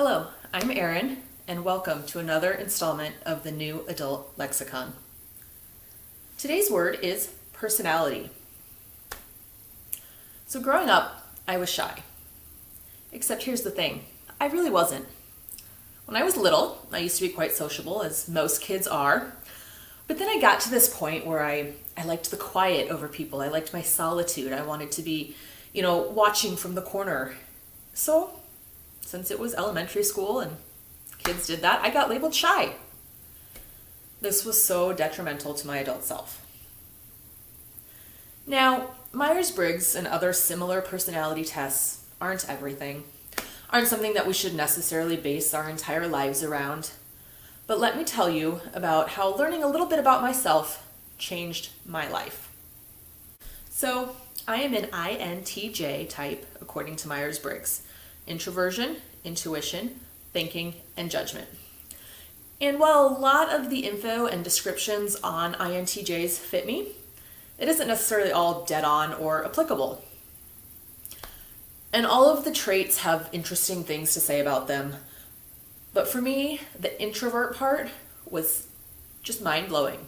Hello, I'm Erin, and welcome to another installment of the new Adult Lexicon. Today's word is personality. So growing up, I was shy. Except here's the thing, I really wasn't. When I was little, I used to be quite sociable, as most kids are. But then I got to this point where I liked the quiet over people. I liked my solitude. I wanted to be, watching from the corner. So since it was elementary school and kids did that, I got labeled shy. This was so detrimental to my adult self. Now, Myers-Briggs and other similar personality tests aren't everything, aren't something that we should necessarily base our entire lives around. But let me tell you about how learning a little bit about myself changed my life. So, I am an INTJ type according to Myers-Briggs. Introversion, intuition, thinking, and judgment. And while a lot of the info and descriptions on INTJs fit me, it isn't necessarily all dead on or applicable. And all of the traits have interesting things to say about them. But for me, the introvert part was just mind-blowing.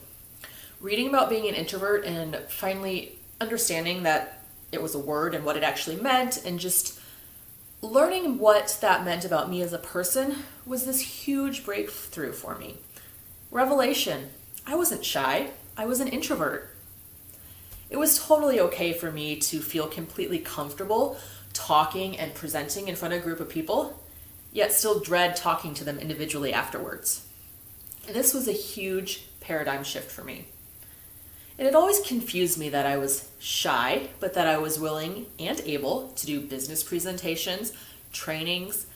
Reading about being an introvert and finally understanding that it was a word and what it actually meant, and just learning what that meant about me as a person was this huge breakthrough for me. Revelation. I wasn't shy. I was an introvert. It was totally okay for me to feel completely comfortable talking and presenting in front of a group of people, yet still dread talking to them individually afterwards. And this was a huge paradigm shift for me. And it always confused me that I was shy, but that I was willing and able to do business presentations, trainings,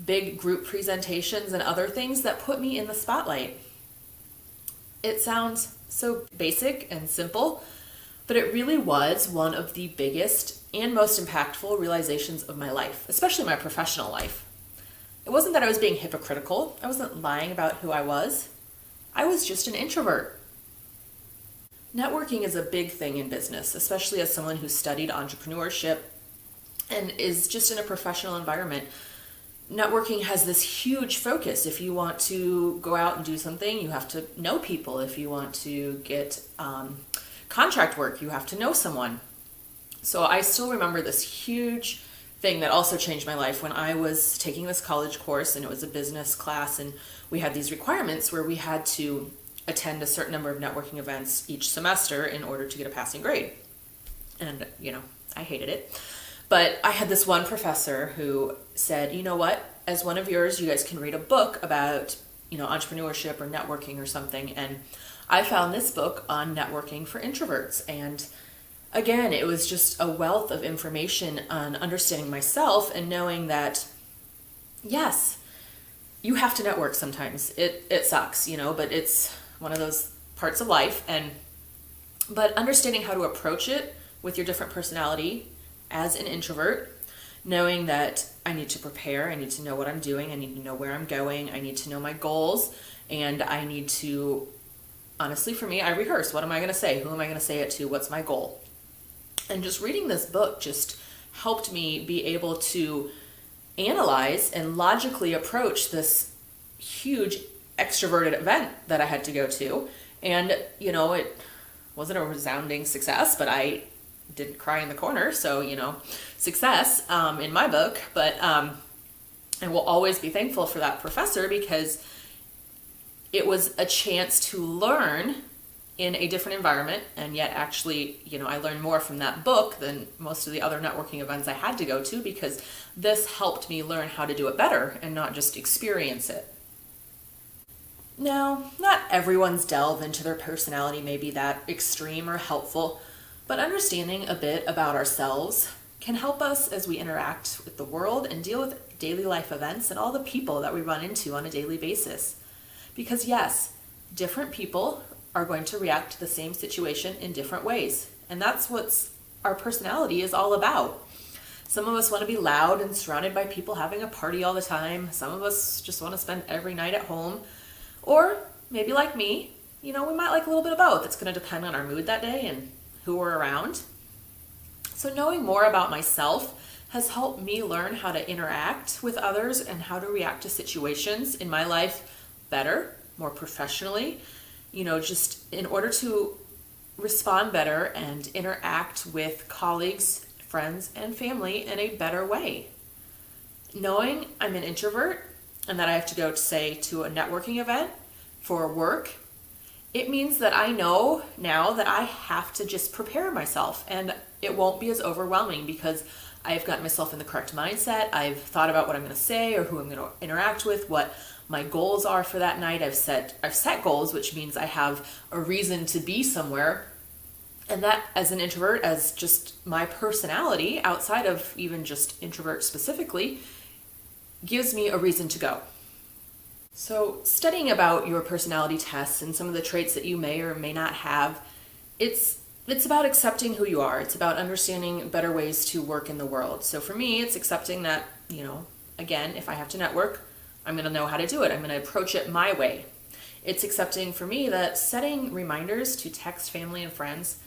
big group presentations, and other things that put me in the spotlight. It sounds so basic and simple, but it really was one of the biggest and most impactful realizations of my life, especially my professional life. It wasn't that I was being hypocritical. I wasn't lying about who I was. I was just an introvert. Networking is a big thing in business, especially as someone who studied entrepreneurship and is just in a professional environment. Networking has this huge focus. If you want to go out and do something, you have to know people. If you want to get contract work, you have to know someone. So I still remember this huge thing that also changed my life when I was taking this college course, and it was a business class, and we had these requirements where we had to attend a certain number of networking events each semester in order to get a passing grade. And, I hated it. But I had this one professor who said, you know what, as one of yours, you guys can read a book about, entrepreneurship or networking or something. And I found this book on networking for introverts. And again, it was just a wealth of information on understanding myself and knowing that, yes, you have to network sometimes. It sucks, but it's one of those parts of life. But understanding how to approach it with your different personality as an introvert, knowing that I need to prepare, I need to know what I'm doing, I need to know where I'm going, I need to know my goals, and I need to, honestly for me, I rehearse. What am I going to say? Who am I going to say it to? What's my goal? And just reading this book just helped me be able to analyze and logically approach this huge extroverted event that I had to go to. And, it wasn't a resounding success, but I didn't cry in the corner. So, success in my book. But I will always be thankful for that professor, because it was a chance to learn in a different environment. And yet actually, I learned more from that book than most of the other networking events I had to go to, because this helped me learn how to do it better and not just experience it. Now, not everyone's delve into their personality may be that extreme or helpful, but understanding a bit about ourselves can help us as we interact with the world and deal with daily life events and all the people that we run into on a daily basis. Because yes, different people are going to react to the same situation in different ways. And that's what our personality is all about. Some of us want to be loud and surrounded by people having a party all the time. Some of us just want to spend every night at home. Or maybe like me, we might like a little bit of both. It's going to depend on our mood that day and who we're around. So knowing more about myself has helped me learn how to interact with others and how to react to situations in my life better, more professionally, just in order to respond better and interact with colleagues, friends, and family in a better way. Knowing I'm an introvert and that I have to go, say, to a networking event for work, it means that I know now that I have to just prepare myself, and it won't be as overwhelming because I've gotten myself in the correct mindset. I've thought about what I'm going to say or who I'm going to interact with, what my goals are for that night. I've set goals, which means I have a reason to be somewhere. And that, as an introvert, as just my personality, outside of even just introvert specifically, gives me a reason to go. So studying about your personality tests and some of the traits that you may or may not have, it's about accepting who you are. It's about understanding better ways to work in the world. So for me, it's accepting that, again, if I have to network, I'm going to know how to do it. I'm going to approach it my way. It's accepting for me that setting reminders to text family and friends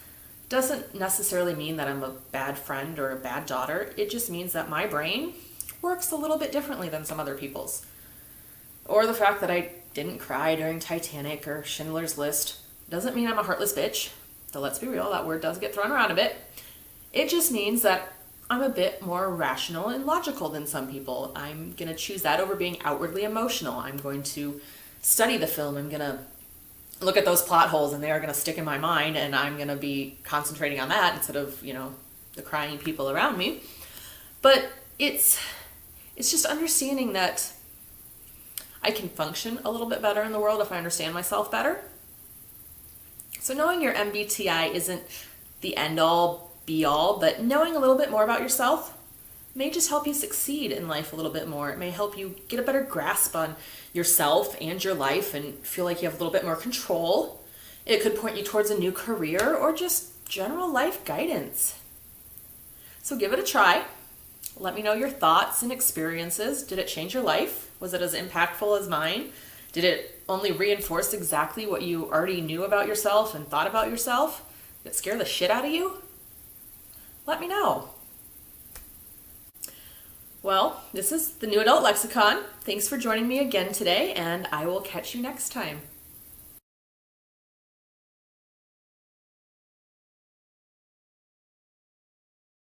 doesn't necessarily mean that I'm a bad friend or a bad daughter. It just means that my brain works a little bit differently than some other people's. Or the fact that I didn't cry during Titanic or Schindler's List doesn't mean I'm a heartless bitch. Though let's be real, that word does get thrown around a bit. It just means that I'm a bit more rational and logical than some people. I'm going to choose that over being outwardly emotional. I'm going to study the film. I'm going to look at those plot holes and they are going to stick in my mind, and I'm going to be concentrating on that instead of, the crying people around me. But it's just understanding that I can function a little bit better in the world if I understand myself better. So knowing your MBTI isn't the end-all, be-all, but knowing a little bit more about yourself may just help you succeed in life a little bit more. It may help you get a better grasp on yourself and your life and feel like you have a little bit more control. It could point you towards a new career or just general life guidance. So give it a try. Let me know your thoughts and experiences. Did it change your life? Was it as impactful as mine? Did it only reinforce exactly what you already knew about yourself and thought about yourself? Did it scare the shit out of you? Let me know. Well, this is the New Adult Lexicon. Thanks for joining me again today, and I will catch you next time.